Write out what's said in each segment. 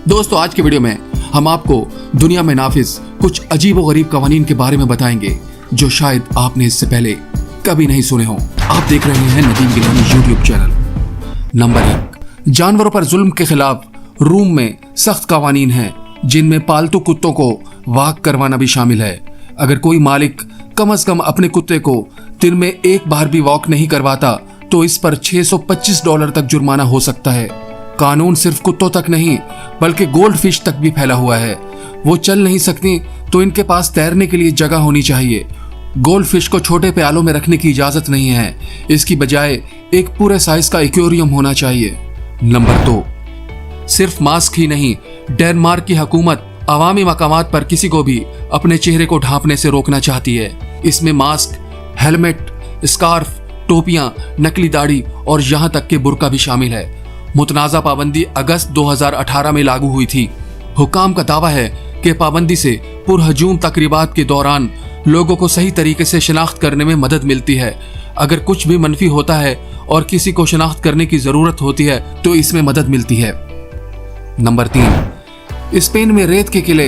दोस्तों आज की वीडियो में हम आपको दुनिया में नाफिज कुछ अजीब व गरीब कवानीन के बारे में बताएंगे जो शायद आपने इससे पहले कभी नहीं सुने हों। आप देख रहे हैं Nadeem Gilani YouTube channel. Number 1, जानवरों पर जुल्म के खिलाफ रूम में सख्त कवानीन हैं, जिनमें पालतू कुत्तों को वॉक करवाना भी शामिल है। अगर कोई मालिक कम से कम अपने कुत्ते को दिन में एक बार भी वॉक नहीं करवाता तो इस पर $625 तक जुर्माना हो सकता है। कानून सिर्फ कुत्तों तक नहीं बल्कि गोल्ड फिश तक भी फैला हुआ है। वो चल नहीं सकती तो इनके पास तैरने के लिए जगह होनी चाहिए। गोल्ड फिश को छोटे प्यालों में रखने की इजाजत नहीं है, इसकी बजाय एक पूरे साइज का एक्वेरियम होना चाहिए। नंबर 2, सिर्फ मास्क ही नहीं, डेनमार्क की हुकूमत अवामी मकामात पर किसी को भी अपने चेहरे को ढांपने से रोकना चाहती है। इसमें मास्क, हेलमेट, स्कार्फ, टोपियां, नकली दाढ़ी और यहाँ तक के बुर्का भी शामिल है। मुतनाज़ा पाबंदी अगस्त 2018 में लागू हुई थी। हुकाम का दावा है कि पाबंदी से पुरहजूम तकरीबात के दौरान लोगों को सही तरीके से शिनाख्त करने में मदद मिलती है। अगर कुछ भी मनफी होता है और किसी को शिनाख्त करने की जरूरत होती है तो इसमें मदद मिलती है। नंबर 3, स्पेन में रेत के किले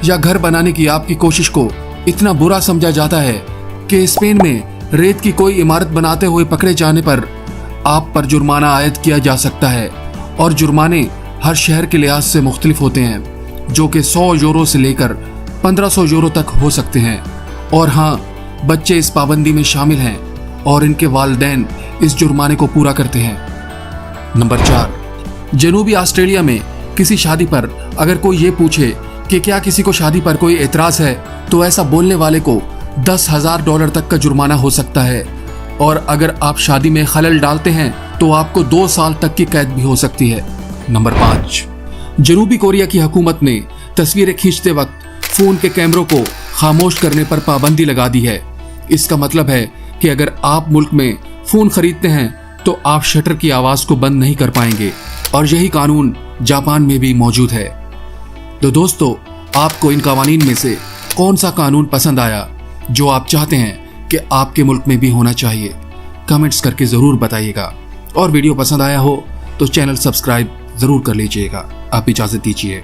या घर बनाने की आपकी कोशिश को इतना बुरा समझा जाता है कि स्पेन में रेत की कोई इमारत बनाते हुए पकड़े जाने पर आप पर जुर्माना आयद किया जा सकता है। और जुर्माने हर शहर के लिहाज से मुख्तलिफ होते हैं, जो कि €100 से लेकर €1500 तक हो सकते हैं। और हाँ, बच्चे इस पाबंदी में शामिल हैं और इनके वालिदैन इस जुर्माने को पूरा करते हैं। नंबर 4, जनूबी ऑस्ट्रेलिया में किसी शादी पर अगर कोई ये पूछे कि क्या किसी को शादी पर कोई एतराज है तो ऐसा बोलने वाले को $10,000 तक का जुर्माना हो सकता है। और अगर आप शादी में खलल डालते हैं तो आपको 2 साल तक की कैद भी हो सकती है। नंबर 5, जनूबी कोरिया की हुकूमत ने तस्वीरें खींचते वक्त फोन के कैमरों को खामोश करने पर पाबंदी लगा दी है। इसका मतलब है कि अगर आप मुल्क में फोन खरीदते हैं तो आप शटर की आवाज को बंद नहीं कर पाएंगे। और यही कानून जापान में भी मौजूद है। तो दोस्तों, आपको इन कवानीन में से कौन सा कानून पसंद आया जो आप चाहते हैं कि आपके मुल्क में भी होना चाहिए? कमेंट्स करके जरूर बताइएगा। और वीडियो पसंद आया हो तो चैनल सब्सक्राइब जरूर कर लीजिएगा। आप इजाजत दीजिए।